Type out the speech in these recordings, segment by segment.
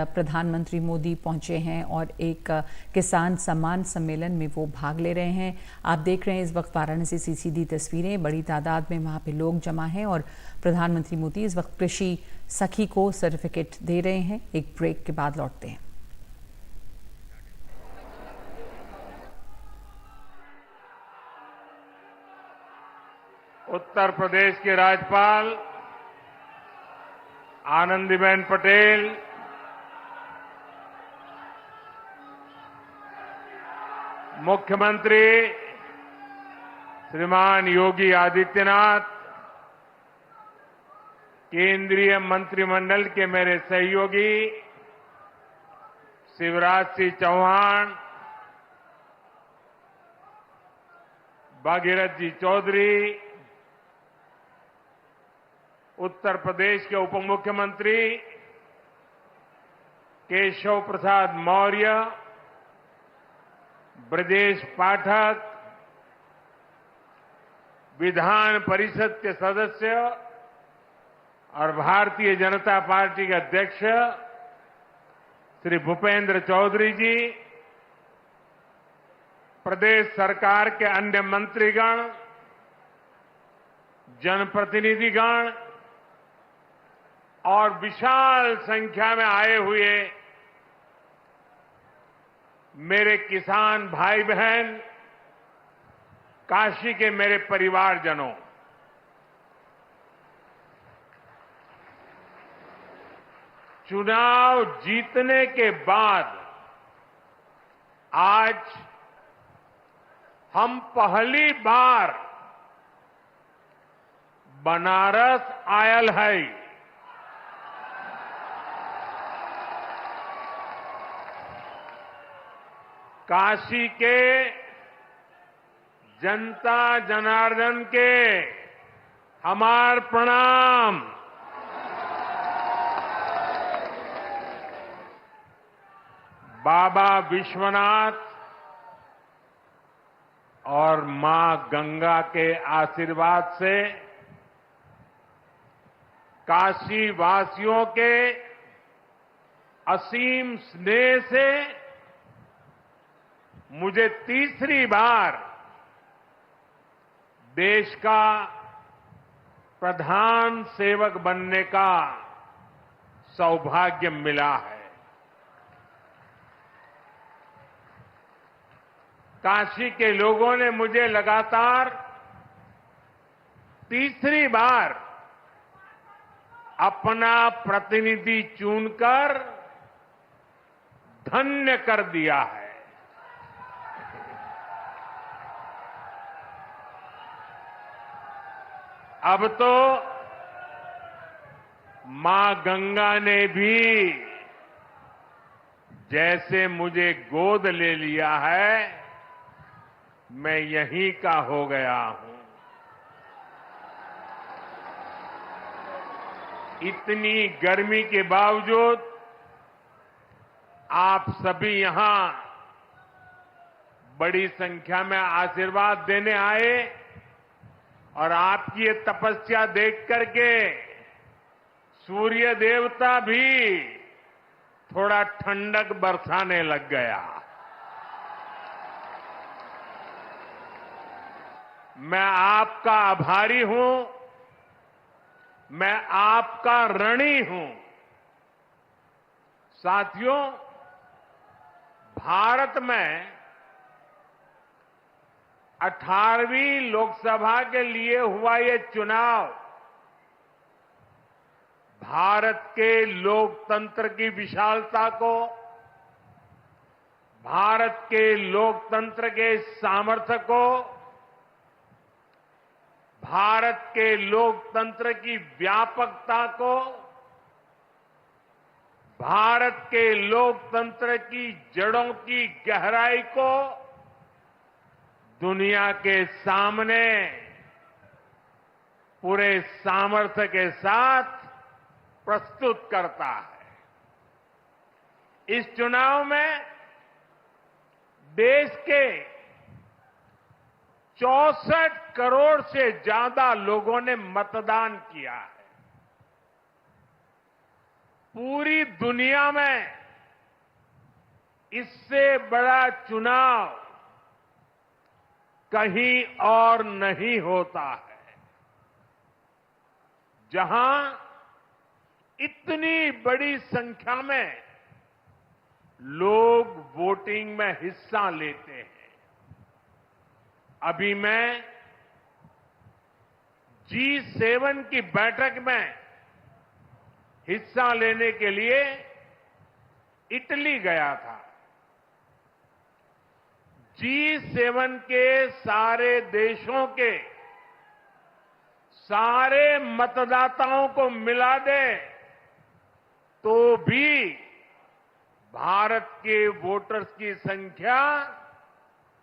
प्रधानमंत्री मोदी पहुंचे हैं और एक किसान सम्मान सम्मेलन में वो भाग ले रहे हैं। आप देख रहे हैं इस वक्त वाराणसी से सीधी तस्वीरें, बड़ी तादाद में वहां पे लोग जमा हैं और प्रधानमंत्री मोदी इस वक्त कृषि सखी को सर्टिफिकेट दे रहे हैं। एक ब्रेक के बाद लौटते हैं। उत्तर प्रदेश के राज्यपाल आनंदीबेन पटेल, मुख्यमंत्री श्रीमान योगी आदित्यनाथ, केंद्रीय मंत्रिमंडल के मेरे सहयोगी शिवराज सिंह चौहान, भागीरथ जी चौधरी, उत्तर प्रदेश के उप मुख्यमंत्री केशव प्रसाद मौर्य, ब्रजेश पाठक, विधान परिषद के सदस्य और भारतीय जनता पार्टी के अध्यक्ष श्री भूपेंद्र चौधरी जी, प्रदेश सरकार के अन्य मंत्रीगण, जनप्रतिनिधिगण और विशाल संख्या में आए हुए मेरे किसान भाई बहन, काशी के मेरे परिवारजनों, चुनाव जीतने के बाद आज हम पहली बार बनारस आयल है। काशी के जनता जनार्दन के हमार प्रणाम। बाबा विश्वनाथ और मां गंगा के आशीर्वाद से काशी वासियों के असीम स्नेह से मुझे तीसरी बार देश का प्रधान सेवक बनने का सौभाग्य मिला है। काशी के लोगों ने मुझे लगातार तीसरी बार अपना प्रतिनिधि चुनकर धन्य कर दिया है। अब तो मां गंगा ने भी जैसे मुझे गोद ले लिया है, मैं यहीं का हो गया हूं। इतनी गर्मी के बावजूद आप सभी यहां बड़ी संख्या में आशीर्वाद देने आए और आपकी ये तपस्या देख करके सूर्य देवता भी थोड़ा ठंडक बरसाने लग गया। मैं आपका आभारी हूं, मैं आपका ऋणी हूं। साथियों, भारत में 18वीं लोकसभा के लिए हुआ ये चुनाव भारत के लोकतंत्र की विशालता को, भारत के लोकतंत्र के सामर्थ्य को, भारत के लोकतंत्र की व्यापकता को, भारत के लोकतंत्र की जड़ों की गहराई को दुनिया के सामने पूरे सामर्थ्य के साथ प्रस्तुत करता है। इस चुनाव में देश के 64 करोड़ से ज्यादा लोगों ने मतदान किया है। पूरी दुनिया में इससे बड़ा चुनाव कहीं और नहीं होता है, जहां इतनी बड़ी संख्या में लोग वोटिंग में हिस्सा लेते हैं। अभी मैं G7 की बैठक में हिस्सा लेने के लिए इटली गया था। G7 के सारे देशों के सारे मतदाताओं को मिला दे तो भी भारत के वोटर्स की संख्या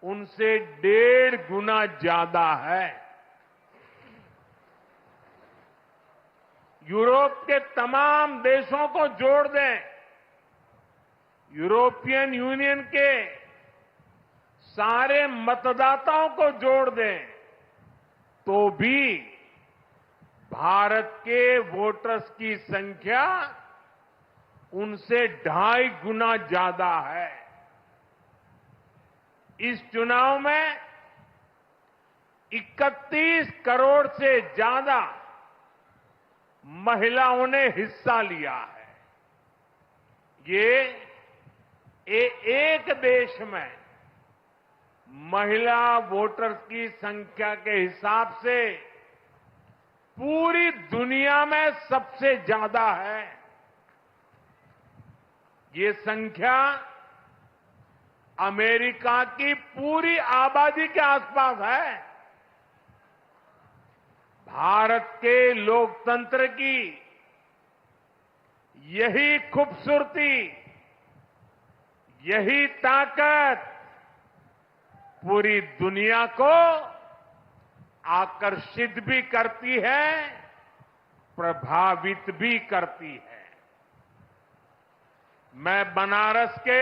उनसे 1.5 गुना ज्यादा है। यूरोप के तमाम देशों को जोड़ दें, यूरोपियन यूनियन के सारे मतदाताओं को जोड़ दें, तो भी भारत के वोटर्स की संख्या उनसे 2.5 गुना ज्यादा है। इस चुनाव में 31 करोड़ से ज्यादा महिलाओं ने हिस्सा लिया है। ये एक देश में महिला वोटर्स की संख्या के हिसाब से पूरी दुनिया में सबसे ज्यादा है। ये संख्या अमेरिका की पूरी आबादी के आसपास है। भारत के लोकतंत्र की यही खूबसूरती, यही ताकत पूरी दुनिया को आकर्षित भी करती है, प्रभावित भी करती है। मैं बनारस के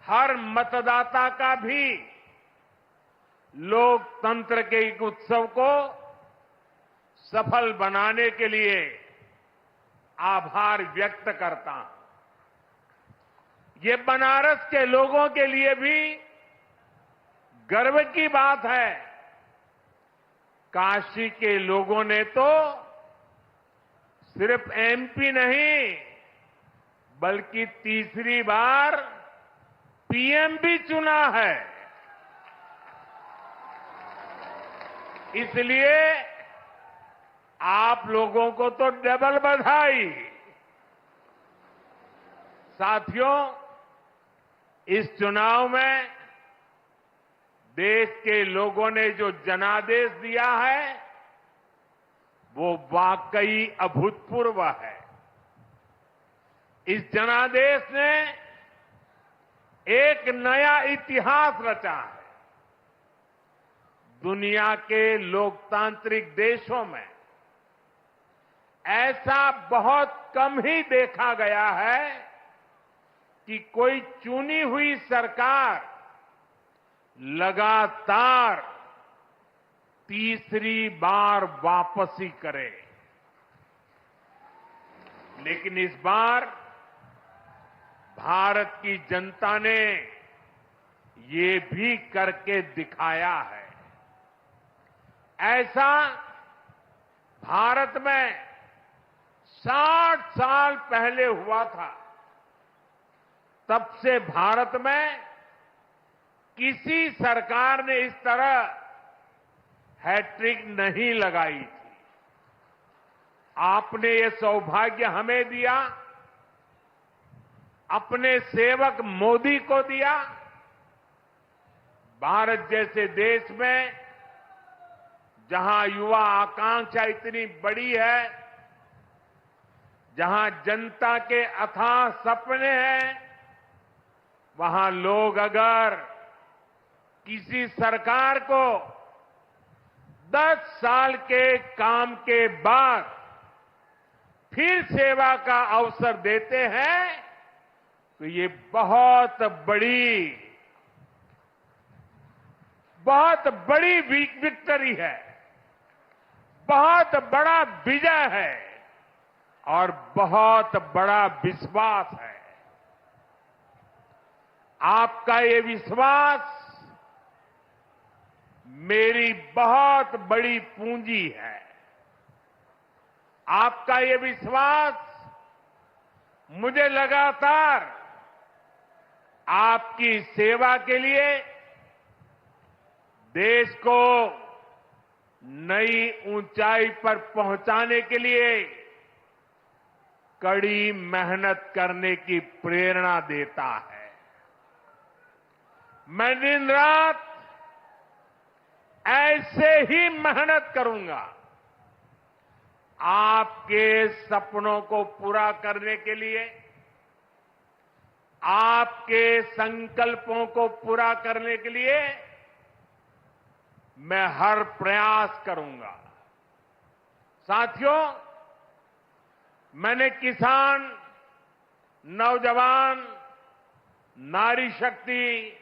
हर मतदाता का भी लोकतंत्र के एक उत्सव को सफल बनाने के लिए आभार व्यक्त करता हूं। ये बनारस के लोगों के लिए भी गर्व की बात है। काशी के लोगों ने तो सिर्फ एमपी नहीं, बल्कि तीसरी बार पीएम भी चुना है। इसलिए आप लोगों को तो डबल बधाई। साथियों, इस चुनाव में देश के लोगों ने जो जनादेश दिया है वो वाकई अभूतपूर्व है। इस जनादेश ने एक नया इतिहास रचा है। दुनिया के लोकतांत्रिक देशों में ऐसा बहुत कम ही देखा गया है कि कोई चुनी हुई सरकार लगातार तीसरी बार वापसी करे। लेकिन इस बार भारत की जनता ने ये भी करके दिखाया है। ऐसा भारत में 60 साल पहले हुआ था। तब से भारत में किसी सरकार ने इस तरह हैट्रिक नहीं लगाई थी। आपने ये सौभाग्य हमें दिया, अपने सेवक मोदी को दिया। भारत जैसे देश में जहां युवा आकांक्षा इतनी बड़ी है, जहां जनता के अथाह सपने हैं, वहां लोग अगर किसी सरकार को 10 साल के काम के बाद फिर सेवा का अवसर देते हैं तो ये बहुत बड़ी विक्ट्री है, बहुत बड़ा विजय है। और बहुत बड़ा विश्वास है। आपका ये विश्वास मेरी बहुत बड़ी पूंजी है। आपका ये विश्वास मुझे लगातार आपकी सेवा के लिए देश को नई ऊंचाई पर पहुंचाने के लिए कड़ी मेहनत करने की प्रेरणा देता है। मैं दिन रात ऐसे ही मेहनत करूंगा आपके सपनों को पूरा करने के लिए, आपके संकल्पों को पूरा करने के लिए मैं हर प्रयास करूंगा। साथियों, मैंने किसान, नौजवान, नारी शक्ति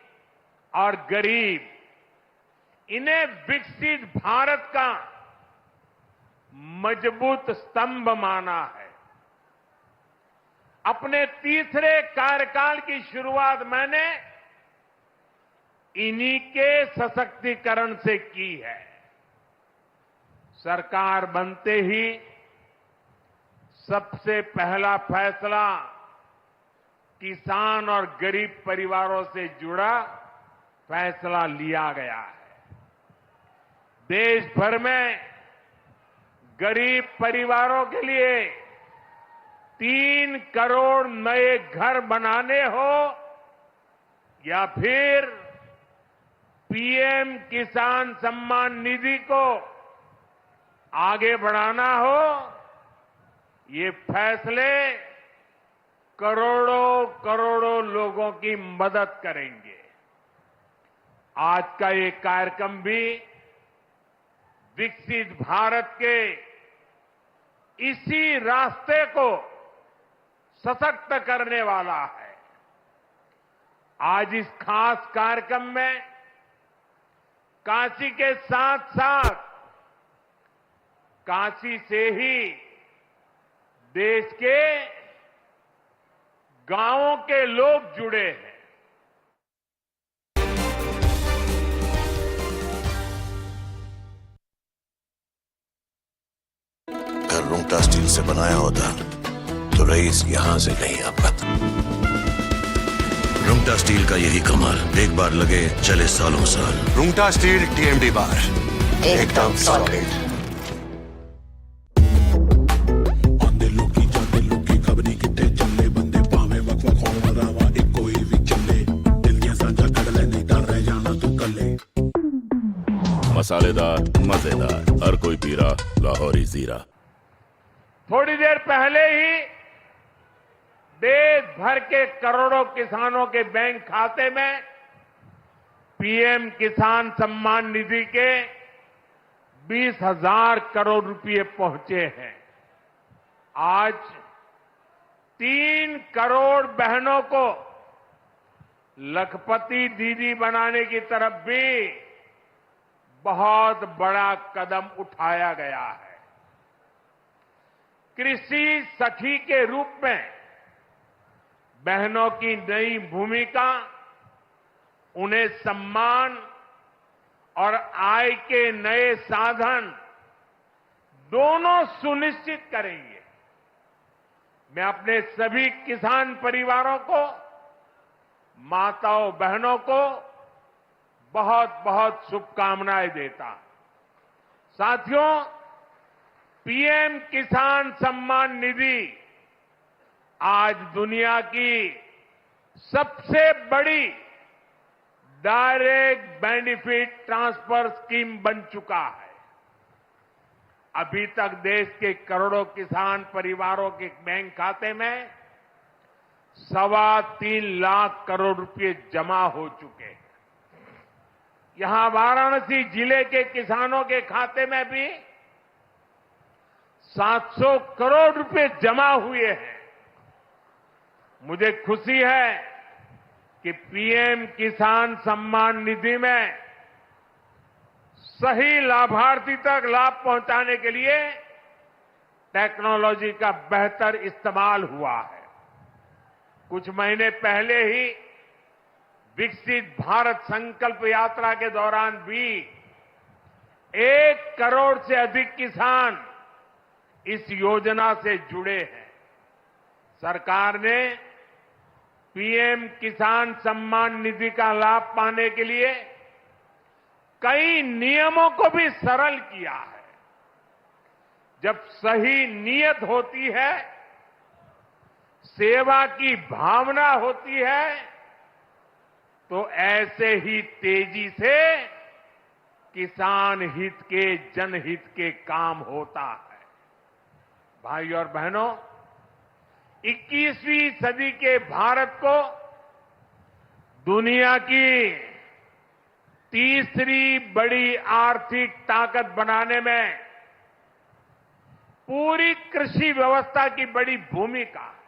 और गरीब, इन्हें विकसित भारत का मजबूत स्तंभ माना है। अपने तीसरे कार्यकाल की शुरुआत मैंने इन्हीं के सशक्तिकरण से की है। सरकार बनते ही सबसे पहला फैसला किसान और गरीब परिवारों से जुड़ा फैसला लिया गया है। देश भर में गरीब परिवारों के लिए 3 करोड़ नए घर बनाने हो या फिर पीएम किसान सम्मान निधि को आगे बढ़ाना हो, ये फैसले करोड़ों करोड़ों लोगों की मदद करेंगे। आज का ये कार्यक्रम भी विकसित भारत के इसी रास्ते को सशक्त करने वाला है। आज इस खास कार्यक्रम में काशी के साथ साथ काशी से ही देश के गांवों के लोग जुड़े हैं। घर रुंगटा स्टील से बनाया होता तो रईस यहां से नहीं आ पाता। रुंगटा स्टील का यही कमाल, एक बार लगे चले सालों साल। रुंगटा स्टील TMD बार, एकदम सॉलिड। मसालेदार, मजेदार, हर कोई पी रहा लाहौरी जीरा। थोड़ी देर पहले ही देश भर के करोड़ों किसानों के बैंक खाते में पीएम किसान सम्मान निधि के 20,000 करोड़ रुपए पहुंचे हैं। आज 3 करोड़ बहनों को लखपति दीदी बनाने की तरफ भी बहुत बड़ा कदम उठाया गया है। कृषि सखी के रूप में बहनों की नई भूमिका उन्हें सम्मान और आय के नए साधन दोनों सुनिश्चित करेंगे। मैं अपने सभी किसान परिवारों को, माताओं बहनों को बहुत बहुत शुभकामनाएं देता हूं। साथियों, पीएम किसान सम्मान निधि आज दुनिया की सबसे बड़ी डायरेक्ट बेनिफिट ट्रांसफर स्कीम बन चुका है। अभी तक देश के करोड़ों किसान परिवारों के बैंक खाते में 3.25 लाख करोड़ रुपए जमा हो चुके हैं। यहां वाराणसी जिले के किसानों के खाते में भी 700 करोड़ रुपए जमा हुए हैं। मुझे खुशी है कि पीएम किसान सम्मान निधि में सही लाभार्थी तक लाभ पहुंचाने के लिए टेक्नोलॉजी का बेहतर इस्तेमाल हुआ है। कुछ महीने पहले ही विकसित भारत संकल्प यात्रा के दौरान भी 1 करोड़ से अधिक किसान इस योजना से जुड़े हैं। सरकार ने पीएम किसान सम्मान निधि का लाभ पाने के लिए कई नियमों को भी सरल किया है। जब सही नीयत होती है, सेवा की भावना होती है, तो ऐसे ही तेजी से किसान हित के, जनहित के काम होता है। भाई और बहनों, 21वीं सदी के भारत को दुनिया की तीसरी बड़ी आर्थिक ताकत बनाने में पूरी कृषि व्यवस्था की बड़ी भूमिका है।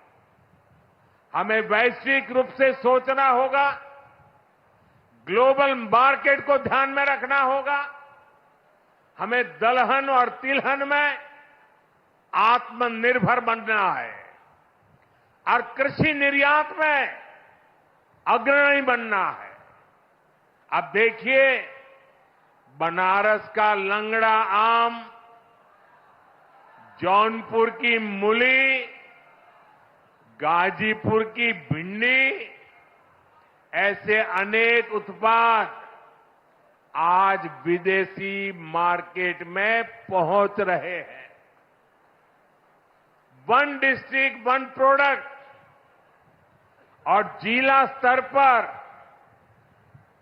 हमें वैश्विक रूप से सोचना होगा, ग्लोबल मार्केट को ध्यान में रखना होगा। हमें दलहन और तिलहन में आत्मनिर्भर बनना है और कृषि निर्यात में अग्रणी बनना है। अब देखिए, बनारस का लंगड़ा आम, जौनपुर की मूली, गाजीपुर की भिंडी, ऐसे अनेक उत्पाद आज विदेशी मार्केट में पहुंच रहे हैं। वन डिस्ट्रिक्ट वन प्रोडक्ट और जिला स्तर पर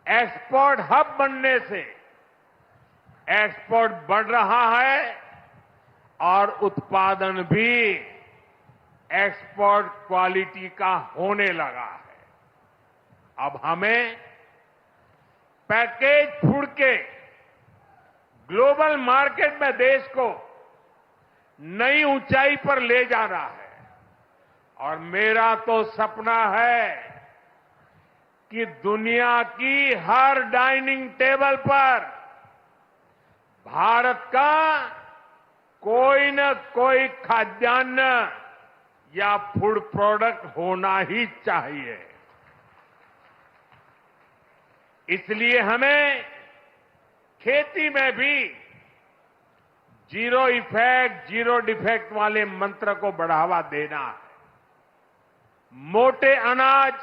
एक्सपोर्ट हब बनने से एक्सपोर्ट बढ़ रहा है और उत्पादन भी एक्सपोर्ट क्वालिटी का होने लगा है। अब हमें पैकेज फूड के ग्लोबल मार्केट में देश को नई ऊंचाई पर ले जाना है और मेरा तो सपना है कि दुनिया की हर डाइनिंग टेबल पर भारत का कोई न कोई खाद्यान्न या फूड प्रोडक्ट होना ही चाहिए। इसलिए हमें खेती में भी जीरो इफेक्ट, जीरो डिफेक्ट वाले मंत्र को बढ़ावा देना है। मोटे अनाज,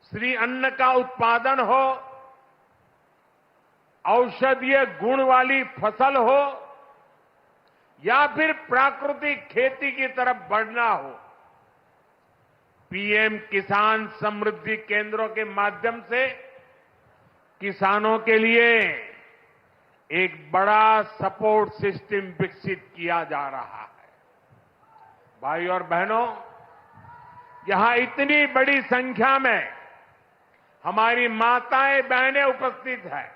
श्री अन्न का उत्पादन हो, औषधीय गुण वाली फसल हो या फिर प्राकृतिक खेती की तरफ बढ़ना हो, पीएम किसान समृद्धि केंद्रों के माध्यम से किसानों के लिए एक बड़ा सपोर्ट सिस्टम विकसित किया जा रहा है। भाई और बहनों, यहां इतनी बड़ी संख्या में हमारी माताएं बहनें उपस्थित हैं।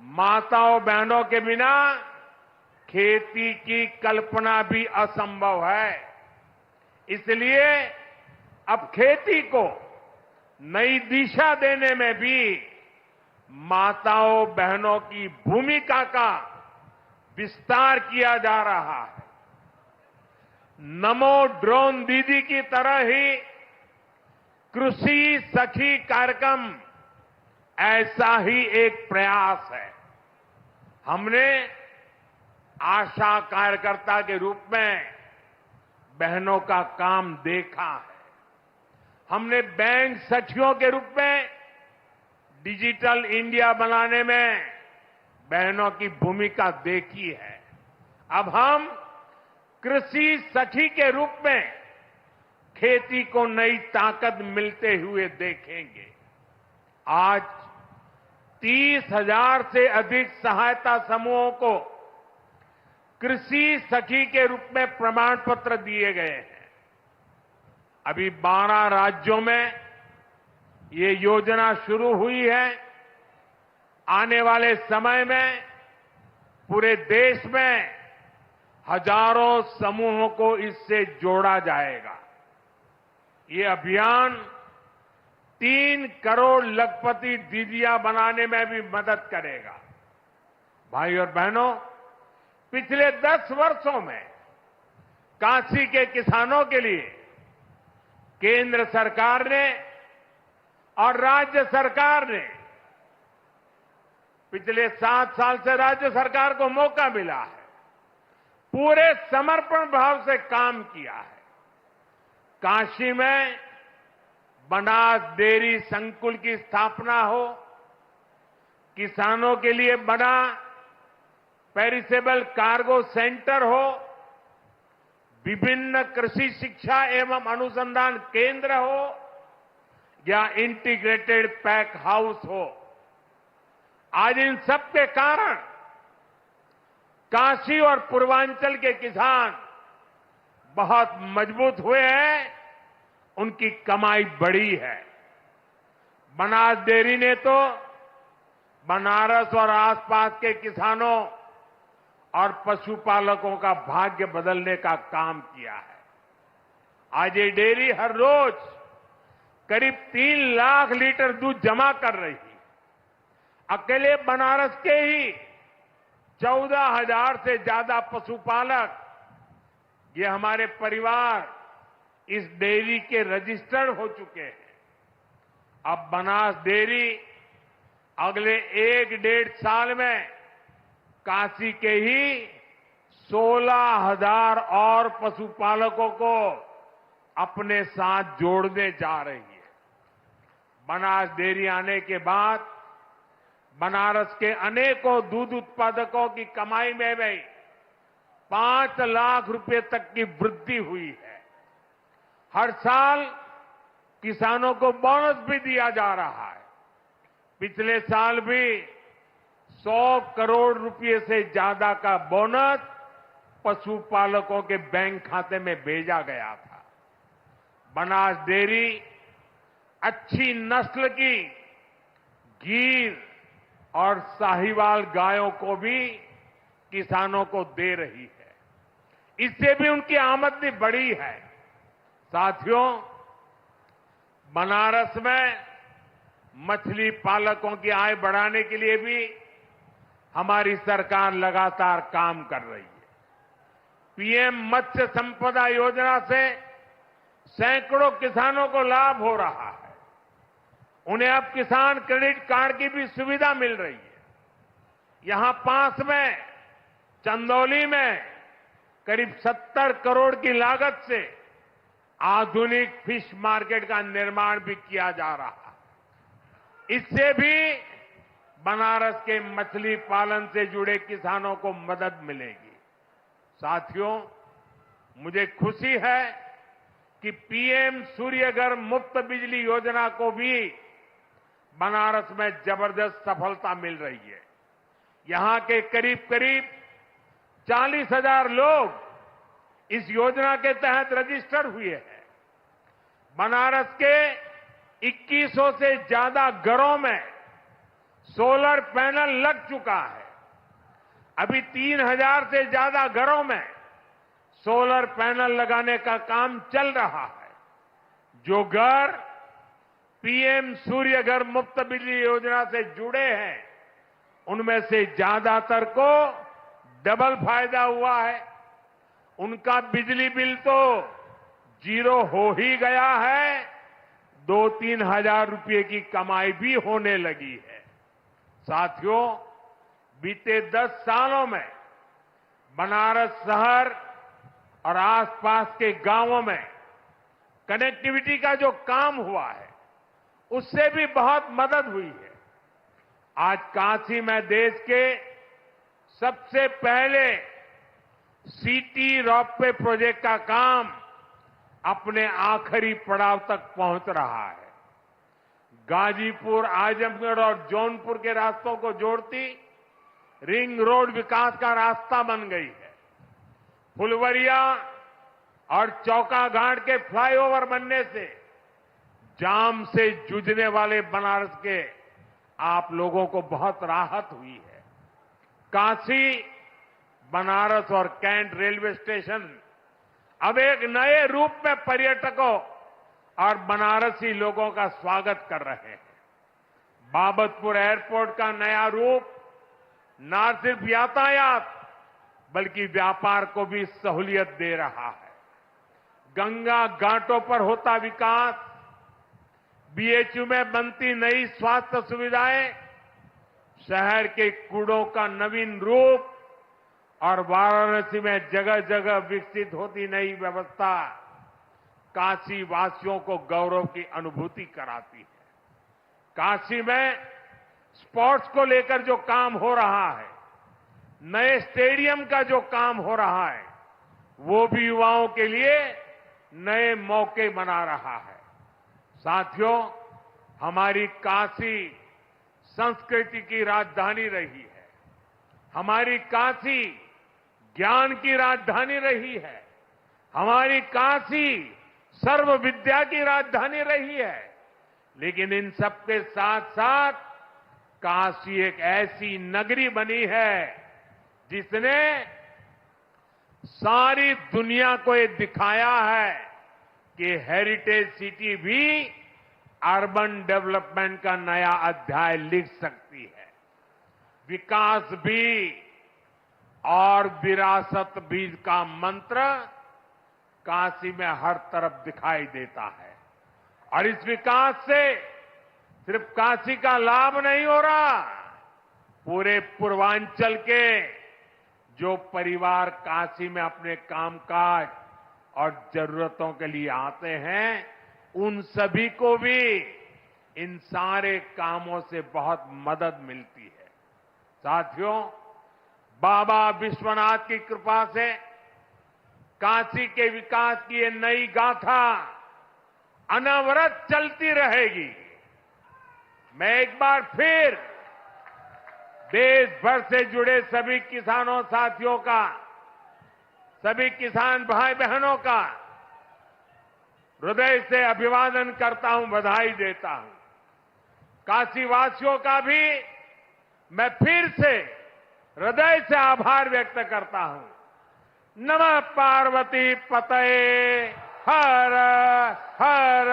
माताओं बहनों के बिना खेती की कल्पना भी असंभव है। इसलिए अब खेती को नई दिशा देने में भी माताओं बहनों की भूमिका का विस्तार किया जा रहा है। नमो ड्रोन दीदी की तरह ही कृषि सखी कार्यक्रम ऐसा ही एक प्रयास है। हमने आशा कार्यकर्ता के रूप में बहनों का काम देखा है। हमने बैंक सखियों के रूप में डिजिटल इंडिया बनाने में बहनों की भूमिका देखी है। अब हम कृषि सखी के रूप में खेती को नई ताकत मिलते हुए देखेंगे। आज 30,000 से अधिक सहायता समूहों को कृषि सखी के रूप में प्रमाण पत्र दिए गए हैं। अभी 12 राज्यों में ये योजना शुरू हुई है। आने वाले समय में पूरे देश में हजारों समूहों को इससे जोड़ा जाएगा। ये अभियान 3 करोड़ लखपति दीदियां बनाने में भी मदद करेगा। भाई और बहनों, पिछले 10 वर्षों में काशी के किसानों के लिए केंद्र सरकार ने और राज्य सरकार ने पिछले 7 साल से राज्य सरकार को मौका मिला है, पूरे समर्पण भाव से काम किया है। काशी में बनास डेयरी संकुल की स्थापना हो, किसानों के लिए बना पेरिसेबल कार्गो सेंटर हो, विभिन्न कृषि शिक्षा एवं अनुसंधान केंद्र हो या इंटीग्रेटेड पैक हाउस हो, आज इन सब के कारण काशी और पूर्वांचल के किसान बहुत मजबूत हुए हैं, उनकी कमाई बढ़ी है। बनास डेयरी ने तो बनारस और आसपास के किसानों और पशुपालकों का भाग्य बदलने का काम किया है। आज ये डेयरी हर रोज करीब 3 लाख लीटर दूध जमा कर रही है। अकेले बनारस के ही 14,000 से ज्यादा पशुपालक, ये हमारे परिवार इस डेयरी के रजिस्टर्ड हो चुके हैं। अब बनास डेयरी अगले 1-1.5 साल में काशी के ही 16,000 और पशुपालकों को अपने साथ जोड़ने जा रही है। बनास डेयरी आने के बाद बनारस के अनेकों दूध उत्पादकों की कमाई में भी 5 लाख रुपए तक की वृद्धि हुई है। हर साल किसानों को बोनस भी दिया जा रहा है। पिछले साल भी 100 करोड़ रुपए से ज्यादा का बोनस पशुपालकों के बैंक खाते में भेजा गया था। बनास डेयरी अच्छी नस्ल की गीर और साहिवाल गायों को भी किसानों को दे रही है। इससे भी उनकी आमदनी बढ़ी है। साथियों, बनारस में मछली पालकों की आय बढ़ाने के लिए भी हमारी सरकार लगातार काम कर रही है। पीएम मत्स्य संपदा योजना से सैकड़ों किसानों को लाभ हो रहा है। उन्हें अब किसान क्रेडिट कार्ड की भी सुविधा मिल रही है। यहां पास में चंदौली में करीब 70 करोड़ की लागत से आधुनिक फिश मार्केट का निर्माण भी किया जा रहा है। इससे भी बनारस के मछली पालन से जुड़े किसानों को मदद मिलेगी। साथियों, मुझे खुशी है कि पीएम सूर्यघर मुफ्त बिजली योजना को भी बनारस में जबरदस्त सफलता मिल रही है। यहां के करीब 40,000 लोग इस योजना के तहत रजिस्टर हुए हैं। बनारस के 2100 से ज्यादा घरों में सोलर पैनल लग चुका है। अभी 3,000 से ज्यादा घरों में सोलर पैनल लगाने का काम चल रहा है। जो घर पीएम सूर्यघर मुफ्त बिजली योजना से जुड़े हैं, उनमें से ज्यादातर को डबल फायदा हुआ है। उनका बिजली बिल तो 0 हो ही गया है, 2-3 हजार रुपये की कमाई भी होने लगी है। साथियों, बीते 10 सालों में बनारस शहर और आसपास के गांवों में कनेक्टिविटी का जो काम हुआ है, उससे भी बहुत मदद हुई है। आज काशी में देश के सबसे पहले सिटी रोपवे प्रोजेक्ट का काम अपने आखिरी पड़ाव तक पहुंच रहा है। गाजीपुर, आजमगढ़ और जौनपुर के रास्तों को जोड़ती रिंग रोड विकास का रास्ता बन गई है। फुलवरिया और चौका घाट के फ्लाईओवर बनने से जाम से जूझने वाले बनारस के आप लोगों को बहुत राहत हुई है। काशी, बनारस और कैंट रेलवे स्टेशन अब एक नए रूप में पर्यटकों और बनारसी लोगों का स्वागत कर रहे हैं। बाबतपुर एयरपोर्ट का नया रूप न सिर्फ यातायात बल्कि व्यापार को भी सहूलियत दे रहा है। गंगा घाटों पर होता विकास, बीएचयू में बनती नई स्वास्थ्य सुविधाएं, शहर के कूड़ों का नवीन रूप और वाराणसी में जगह जगह विकसित होती नई व्यवस्था काशी वासियों को गौरव की अनुभूति कराती है। काशी में स्पोर्ट्स को लेकर जो काम हो रहा है, नए स्टेडियम का जो काम हो रहा है, वो भी युवाओं के लिए नए मौके बना रहा है। साथियों, हमारी काशी संस्कृति की राजधानी रही है। हमारी काशी ज्ञान की राजधानी रही है। हमारी काशी सर्व विद्या की राजधानी रही है। लेकिन इन सबके साथ साथ काशी एक ऐसी नगरी बनी है जिसने सारी दुनिया को ये दिखाया है कि हेरिटेज सिटी भी अर्बन डेवलपमेंट का नया अध्याय लिख सकती है। विकास भी और विरासत भी का मंत्र काशी में हर तरफ दिखाई देता है। और इस विकास से सिर्फ काशी का लाभ नहीं हो रहा, पूरे पूर्वांचल के जो परिवार काशी में अपने कामकाज और जरूरतों के लिए आते हैं, उन सभी को भी इन सारे कामों से बहुत मदद मिलती है। साथियों, बाबा विश्वनाथ की कृपा से काशी के विकास की ये नई गाथा अनवरत चलती रहेगी। मैं एक बार फिर देश भर से जुड़े सभी किसानों साथियों का, सभी किसान भाई बहनों का हृदय से अभिवादन करता हूं, बधाई देता हूं। काशी वासियों का भी मैं फिर से हृदय से आभार व्यक्त करता हूं। नमः पार्वती पतये हर हर